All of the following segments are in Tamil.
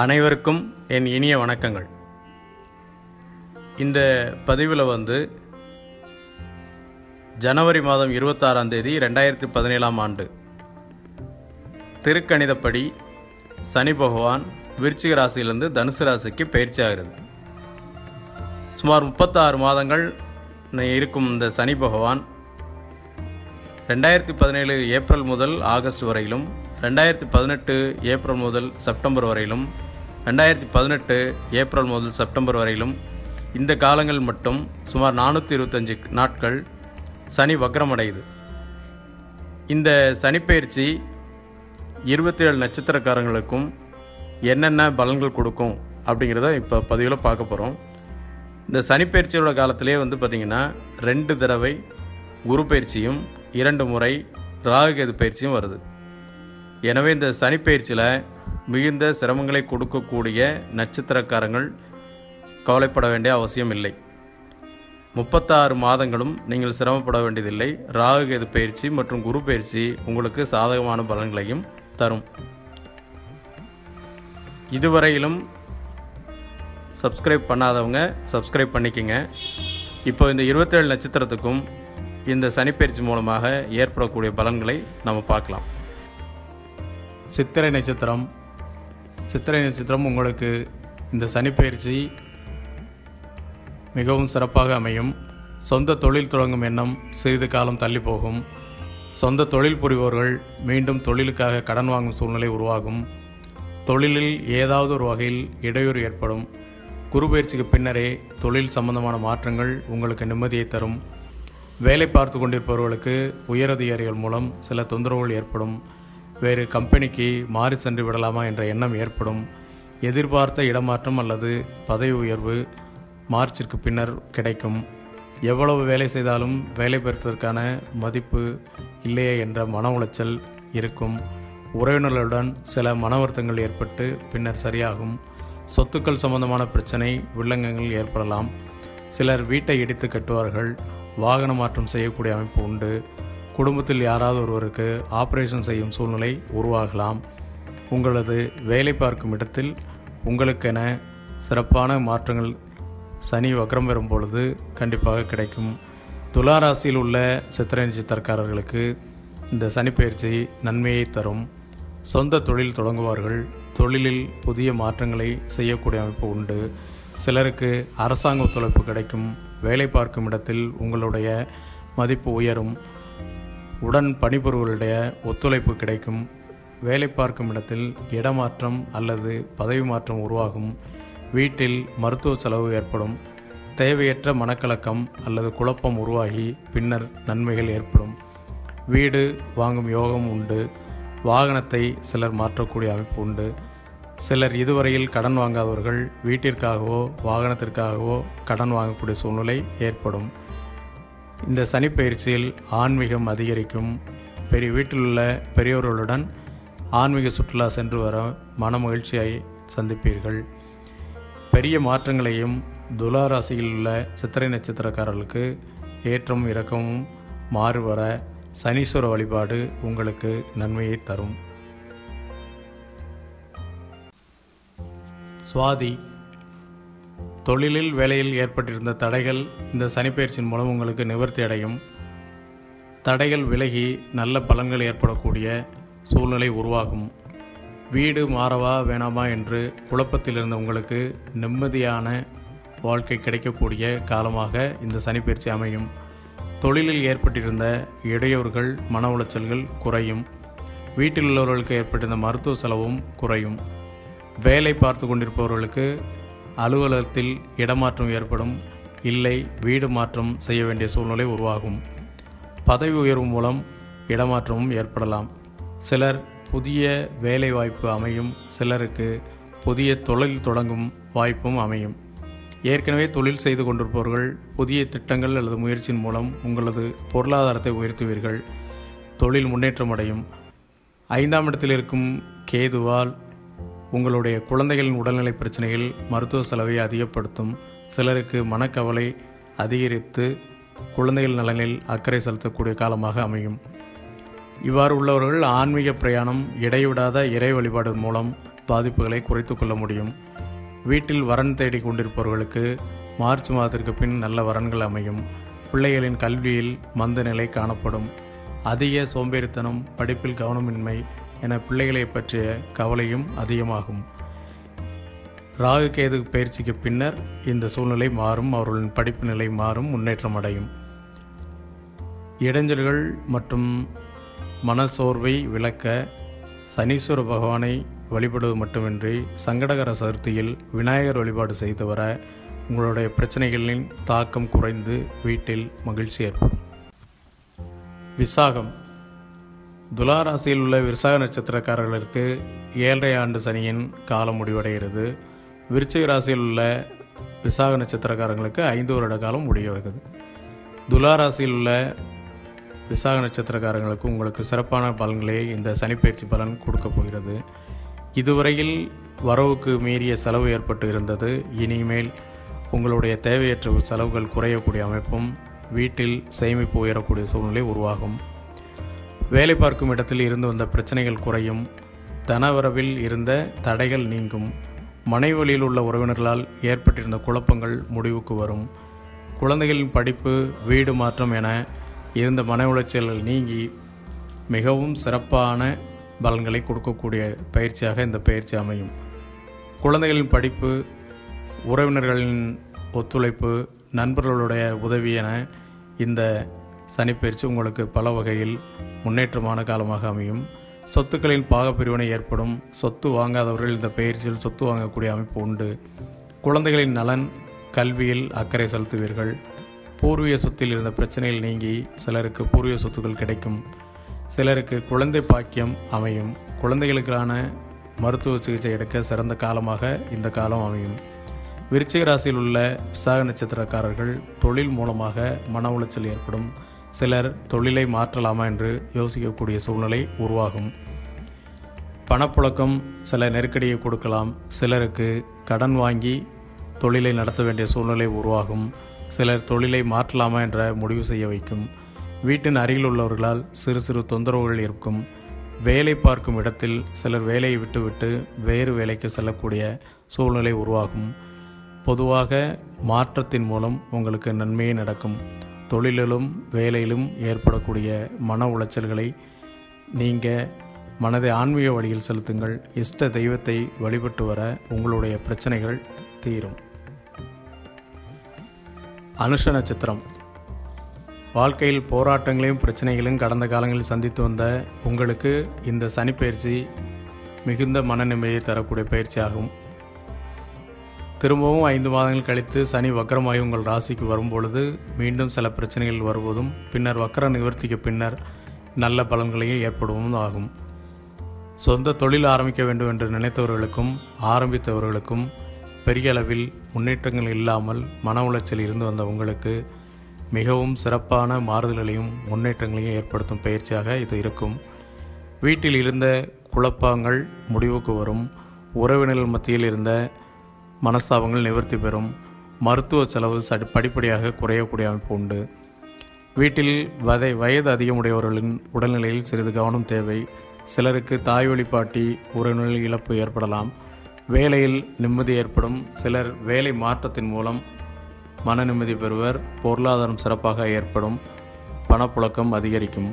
அனைவருக்கும் என் இனிய வணக்கங்கள். இந்த பதிவில் ஜனவரி மாதம் 26ஆம் தேதி 2017ஆம் ஆண்டு திருக்கணிதப்படி சனி பகவான் விருச்சிக ராசியிலிருந்து தனுசு ராசிக்கு பயிற்சி ஆகிறது. சுமார் 36 மாதங்கள் இருக்கும் இந்த சனி பகவான் 2017 ஏப்ரல் முதல் ஆகஸ்ட் வரையிலும், 2018 ஏப்ரல் முதல் செப்டம்பர் வரையிலும், 2018 ஏப்ரல் முதல் செப்டம்பர் வரையிலும் இந்த காலங்கள் மட்டும் சுமார் 425 நாட்கள் சனி வக்ரமடையுது. இந்த சனிப்பெயர்ச்சி 27 நட்சத்திரக்காரங்களுக்கும் என்னென்ன பலன்கள் கொடுக்கும் அப்படிங்கிறத இப்போ பதிவில் பார்க்க போகிறோம். இந்த சனிப்பெயர்ச்சியோட காலத்திலே பார்த்திங்கன்னா 2 தடவை குரு பயிற்சியும் 2 முறை ராகுகேது பயிற்சியும் வருது. எனவே இந்த சனிப்பெயர்ச்சியில் மிகுந்த சிரமங்களை கொடுக்கக்கூடிய நட்சத்திரக்காரங்கள் கவலைப்பட வேண்டிய அவசியம் இல்லை. 36 மாதங்களும் நீங்கள் சிரமப்பட வேண்டியதில்லை. ராகுகேது பயிற்சி மற்றும் குரு பயிற்சி உங்களுக்கு சாதகமான பலன்களையும் தரும். இதுவரையிலும் சப்ஸ்கிரைப் பண்ணாதவங்க சப்ஸ்கிரைப் பண்ணிக்கங்க. இப்போ இந்த 27 நட்சத்திரத்துக்கும் இந்த சனிப்பெயர்ச்சி மூலமாக ஏற்படக்கூடிய பலன்களை நம்ம பார்க்கலாம். சித்திரை நட்சத்திரம் உங்களுக்கு இந்த சனிப்பெயர்ச்சி மிகவும் சிறப்பாக அமையும். சொந்த தொழில் தொடங்கும் எண்ணம் சிறிது காலம் தள்ளி போகும். சொந்த தொழில் புரிபவர்கள் மீண்டும் தொழிலுக்காக கடன் வாங்கும் சூழ்நிலை உருவாகும். தொழிலில் ஏதாவது ஒரு வகையில் இடையூறு ஏற்படும். குரு பயிற்சிக்கு பின்னரே தொழில் சம்பந்தமான மாற்றங்கள் உங்களுக்கு நிம்மதியை தரும். வேலை பார்த்து கொண்டிருப்பவர்களுக்கு உயரதிகாரிகள் மூலம் சில தொந்தரவுகள் ஏற்படும். வேறு கம்பெனிக்கு மாறி சென்று விடலாமா என்ற எண்ணம் ஏற்படும். எதிர்பார்த்த இடமாற்றம் அல்லது பதவி உயர்வு மார்ச்சிற்கு பின்னர் கிடைக்கும். எவ்வளவு வேலை செய்தாலும் வேலை பெறுவதற்கான மதிப்பு இல்லையே என்ற மன உளைச்சல் இருக்கும். உறவினர்களுடன் சில மன வருத்தங்கள் ஏற்பட்டு பின்னர் சரியாகும். சொத்துக்கள் சம்பந்தமான பிரச்சனை வில்லங்கங்கள் ஏற்படலாம். சிலர் வீட்டை இடித்து கட்டுவார்கள். வாகன மாற்றம் செய்யக்கூடிய அமைப்பு உண்டு. குடும்பத்தில் யாராவது ஒருவருக்கு ஆபரேஷன் செய்யும் சூழ்நிலை உருவாகலாம். உங்களது வேலை பார்க்கும் இடத்தில் உங்களுக்கென சிறப்பான மாற்றங்கள் சனி வக்ரம் பெறும் பொழுது கண்டிப்பாக கிடைக்கும். துலா ராசியில் உள்ள சித்திரை நட்சத்திரக்காரர்களுக்கு இந்த சனிப்பெயர்ச்சி நன்மையை தரும். சொந்த தொழில் தொடங்குவார்கள். தொழிலில் புதிய மாற்றங்களை செய்யக்கூடிய அமைப்பு உண்டு. சிலருக்கு அரசாங்க ஒத்துழைப்பு கிடைக்கும். வேலை பார்க்கும் இடத்தில் உங்களுடைய மதிப்பு உயரும். உடன் பணிபுரிவர்களுடைய ஒத்துழைப்பு கிடைக்கும். வேலை பார்க்கும் இடத்தில் இடமாற்றம் அல்லது பதவி மாற்றம் உருவாகும். வீட்டில் மருத்துவ செலவு ஏற்படும். தேவையற்ற மனக்கலக்கம் அல்லது குழப்பம் உருவாகி பின்னர் நன்மைகள் ஏற்படும். வீடு வாங்கும் யோகம் உண்டு. வாகனத்தை சிலர் மாற்றக்கூடிய அமைப்பு உண்டு. சிலர் இதுவரையில் கடன் வாங்காதவர்கள் வீட்டிற்காகவோ வாகனத்திற்காகவோ கடன் வாங்கக்கூடிய சூழ்நிலை ஏற்படும். இந்த சனிப்பெயர்ச்சியில் ஆன்மீகம் அதிகரிக்கும். வீட்டில் உள்ள பெரியவர்களுடன் ஆன்மீக சுற்றுலா சென்று வர மன மகிழ்ச்சியை சந்திப்பீர்கள். பெரிய மாற்றங்களையும் துலா ராசியில் உள்ள சித்திரை நட்சத்திரக்காரர்களுக்கு ஏற்றம் இறக்கமும் மாறு வர சனீஸ்வர வழிபாடு உங்களுக்கு நன்மையை தரும். சுவாதி தொழிலில் வேலையில் ஏற்பட்டிருந்த தடைகள் இந்த சனிப்பெயர்ச்சியின் மூலம் உங்களுக்கு நிவர்த்தி அடையும். தடைகள் விலகி நல்ல பலன்கள் ஏற்படக்கூடிய சூழ்நிலை உருவாகும். வீடு மாறவா வேணாமா என்று குழப்பத்தில் இருந்த உங்களுக்கு நிம்மதியான வாழ்க்கை கிடைக்கக்கூடிய காலமாக இந்த சனிப்பெயர்ச்சி அமையும். தொழிலில் ஏற்பட்டிருந்த இடையூறுகள் மன உளைச்சல்கள் குறையும். வீட்டில் உள்ளவர்களுக்கு ஏற்பட்டிருந்த மருத்துவ செலவும் குறையும். வேலை பார்த்து கொண்டிருப்பவர்களுக்கு அலுவலகத்தில் இடமாற்றம் ஏற்படும். இல்லை வீடு மாற்றம் செய்ய வேண்டிய சூழ்நிலை உருவாகும். பதவி உயர்வு மூலம் இடமாற்றமும் ஏற்படலாம். சிலர் புதிய வேலை வாய்ப்பு அமையும். சிலருக்கு புதிய தொழில் தொடங்கும் வாய்ப்பும் அமையும். ஏற்கனவே தொழில் செய்து கொண்டிருப்பவர்கள் புதிய திட்டங்கள் அல்லது முயற்சியின் மூலம் உங்களது பொருளாதாரத்தை உயர்த்துவீர்கள். தொழில் முன்னேற்றம் அடையும். 5ஆம் இடத்தில் இருக்கும் கேதுவால் உங்களுடைய குழந்தைகளின் உடல்நிலை பிரச்சனைகள் மருத்துவ செலவை அதிகப்படுத்தும். சிலருக்கு மனக்கவலை அதிகரித்து குழந்தைகள் நலனில் அக்கறை செலுத்தக்கூடிய காலமாக அமையும். இவ்வாறு உள்ளவர்கள் ஆன்மீக பிரயாணம், இடைவிடாத இறை வழிபாடு மூலம் பாதிப்புகளை குறைத்து கொள்ள முடியும். வீட்டில் வரன் தேடி கொண்டிருப்பவர்களுக்கு மார்ச் மாதத்திற்கு பின் நல்ல வரன்கள் அமையும். பிள்ளைகளின் கல்வியில் மந்த நிலை காணப்படும். அதிக சோம்பேறித்தனம், படிப்பில் கவனமின்மை என பிள்ளைகளை பற்றிய கவலையும் அதிகமாகும். ராகு கேது பயிற்சிக்கு பின்னர் இந்த சூழ்நிலை மாறும். அவர்களின் படிப்பு நிலை மாறும், முன்னேற்றம் அடையும். இடைஞ்சல்கள் மற்றும் மனசோர்வை விளக்க சனீஸ்வர பகவானை வழிபடுவது மட்டுமின்றி சங்கடகர சதுர்த்தியில் விநாயகர் வழிபாடு செய்து வர உங்களுடைய பிரச்சனைகளின் தாக்கம் குறைந்து வீட்டில் மகிழ்ச்சி ஏற்படும். விசாகம். துலா ராசியில் உள்ள விருசாக நட்சத்திரக்காரர்களுக்கு 7.5 ஆண்டு சனியின் காலம் முடிவடைகிறது. விருச்சிக ராசியில் உள்ள விசாக நட்சத்திரக்காரங்களுக்கு 5 வருட காலம் முடிவடைகிறது. துலா ராசியில் உள்ள விசாக நட்சத்திரக்காரங்களுக்கு உங்களுக்கு சிறப்பான பலன்களே இந்த சனிப்பயிற்சி பலன் கொடுக்கப் போகிறது. இதுவரையில் வரவுக்கு மீறிய செலவு ஏற்பட்டு இருந்தது. இனிமேல் உங்களுடைய தேவையற்ற செலவுகள் குறையக்கூடிய அமைப்பும் வீட்டில் சேமிப்பு உயரக்கூடிய சூழ்நிலை உருவாகும். வேலை பார்க்கும் இடத்தில் இருந்து வந்த பிரச்சனைகள் குறையும். தனவரவில் இருந்த தடைகள் நீங்கும். மனைவழியில் உள்ள உறவினர்களால் ஏற்பட்டிருந்த குழப்பங்கள் முடிவுக்கு வரும். குழந்தைகளின் படிப்பு, வீடு மாற்றம் என இருந்த மன உளைச்சல்கள் நீங்கி மிகவும் சிறப்பான பலன்களை கொடுக்கக்கூடிய பயிற்சியாக இந்த பயிற்சி அமையும். குழந்தைகளின் படிப்பு, உறவினர்களின் ஒத்துழைப்பு, நண்பர்களுடைய உதவி என இந்த சனிப்பயிற்சி உங்களுக்கு பல வகையில் முன்னேற்றமான காலமாக அமையும். சொத்துக்களின் பாகப்பிரிவினை ஏற்படும். சொத்து வாங்காதவர்கள் இந்த பயிற்சியில் சொத்து வாங்கக்கூடிய அமைப்பு உண்டு. குழந்தைகளின் நலன், கல்வியில் அக்கறை செலுத்துவீர்கள். பூர்வீக சொத்தில் இருந்த பிரச்சனைகள் நீங்கி சிலருக்கு பூர்வீக சொத்துக்கள் கிடைக்கும். சிலருக்கு குழந்தை பாக்கியம் அமையும். குழந்தைகளுக்கான மருத்துவ சிகிச்சை எடுக்க சிறந்த காலமாக இந்த காலம் அமையும். விருச்சிக ராசியில் உள்ள விசாக நட்சத்திரக்காரர்கள் தொழில் மூலமாக மன உளைச்சல் ஏற்படும். சிலர் தொழிலை மாற்றலாமா என்று யோசிக்கக்கூடிய சூழ்நிலை உருவாகும். பணப்புழக்கம் சில நெருக்கடியை கொடுக்கலாம். சிலருக்கு கடன் வாங்கி தொழிலை நடத்த வேண்டிய சூழ்நிலை உருவாகும். சிலர் தொழிலை மாற்றலாமா என்ற முடிவு செய்ய வைக்கும். வீட்டின் அருகில் உள்ளவர்களால் சிறு சிறு தொந்தரவுகள் இருக்கும். வேலை பார்க்கும் இடத்தில் சிலர் வேலையை விட்டுவிட்டு வேறு வேலைக்கு செல்லக்கூடிய சூழ்நிலை உருவாகும். பொதுவாக மாற்றத்தின் மூலம் உங்களுக்கு நன்மையே நடக்கும். தொழிலிலும் வேலையிலும் ஏற்படக்கூடிய மன உளைச்சல்களை நீங்கள் மனதை ஆன்மீக வழியில் செலுத்துங்கள். இஷ்ட தெய்வத்தை வழிபட்டு வர உங்களுடைய பிரச்சனைகள் தீரும். அனுஷ நட்சத்திரம். வாழ்க்கையில் போராட்டங்களையும் பிரச்சனைகளையும் கடந்த காலங்களில் சந்தித்து வந்த உங்களுக்கு இந்த சனிப்பயிற்சி மிகுந்த மன நிம்மதியை தரக்கூடிய பயிற்சியாகும். திரும்பவும் 5 மாதங்கள் கழித்து சனி வக்கரமாகி உங்கள் ராசிக்கு வரும்பொழுது மீண்டும் சில பிரச்சனைகள் வருவதும் பின்னர் வக்கர நிவர்த்திக்கு பின்னர் நல்ல பலன்களையே ஏற்படுவதும் ஆகும். சொந்த தொழில் ஆரம்பிக்க வேண்டும் என்று நினைத்தவர்களுக்கும் ஆரம்பித்தவர்களுக்கும் பெரிய அளவில் முன்னேற்றங்கள் இல்லாமல் மன உளைச்சல் இருந்து வந்த உங்களுக்கு மிகவும் சிறப்பான மாறுதல்களையும் முன்னேற்றங்களையும் ஏற்படுத்தும் பயிற்சியாக இது இருக்கும். வீட்டில் இருந்த குழப்பங்கள் முடிவுக்கு வரும். உறவினர்கள் மத்தியில் இருந்த மனஸ்தாபங்கள் நிவர்த்தி பெறும். மருத்துவ செலவு படிப்படியாக குறையக்கூடிய அமைப்பு உண்டு. வீட்டில் வயது அதிகமுடையவர்களின் உடல்நிலையில் சிறிது கவனம் தேவை. சிலருக்கு தாய் வழிபாட்டி உறவினர்கள் இழப்பு ஏற்படலாம். வேலையில் நிம்மதி ஏற்படும். சிலர் வேலை மாற்றத்தின் மூலம் மன நிம்மதி பெறுவர். பொருளாதாரம் சிறப்பாக ஏற்படும். பணப்புழக்கம் அதிகரிக்கும்.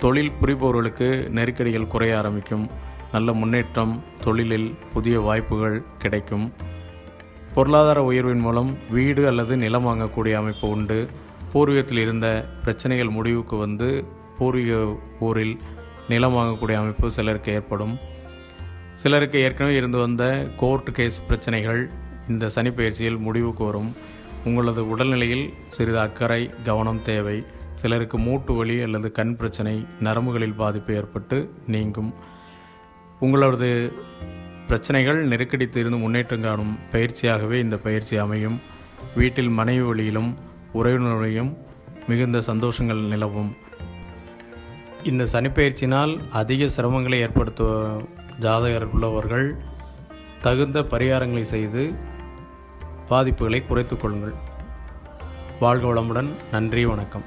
தொழில் புரிபவர்களுக்கு நெருக்கடிகள் குறைய ஆரம்பிக்கும். நல்ல முன்னேற்றம், தொழிலில் புதிய வாய்ப்புகள் கிடைக்கும். பொருளாதார உயர்வின் மூலம் வீடு அல்லது நிலம் வாங்கக்கூடிய அமைப்பு உண்டு. பூர்வீகத்தில் இருந்த பிரச்சனைகள் முடிவுக்கு வந்து பூர்வீக ஊரில் நிலம் வாங்கக்கூடிய அமைப்பு சிலருக்கு ஏற்படும். சிலருக்கு ஏற்கனவே இருந்து வந்த கோர்ட் கேஸ் பிரச்சனைகள் இந்த சனிப்பெயர்ச்சியில் முடிவுக்கு வரும். உங்களது உடல்நிலையில் சிறிது அக்கறை, கவனம் தேவை. சிலருக்கு மூட்டு வலி அல்லது கண் பிரச்சனை, நரம்புகளில் பாதிப்பு ஏற்பட்டு நீங்கும். உங்களது பிரச்சனைகள் நெருக்கடி தீர்ந்து முன்னேற்றம் காணும் பயிற்சியாகவே இந்த பயிற்சி அமையும். வீட்டில் மனைவி வழியிலும் உறவினர்களையும் மிகுந்த சந்தோஷங்கள் நிலவும். இந்த சனிப்பெயர்ச்சினால் அதிக சிரமங்களை ஏற்படுத்துவ ஜாதகர் உள்ளவர்கள் தகுந்த பரிகாரங்களை செய்து பாதிப்புகளை குறைத்துக் கொள்ளுங்கள். வாழ்க வளமுடன். நன்றி, வணக்கம்.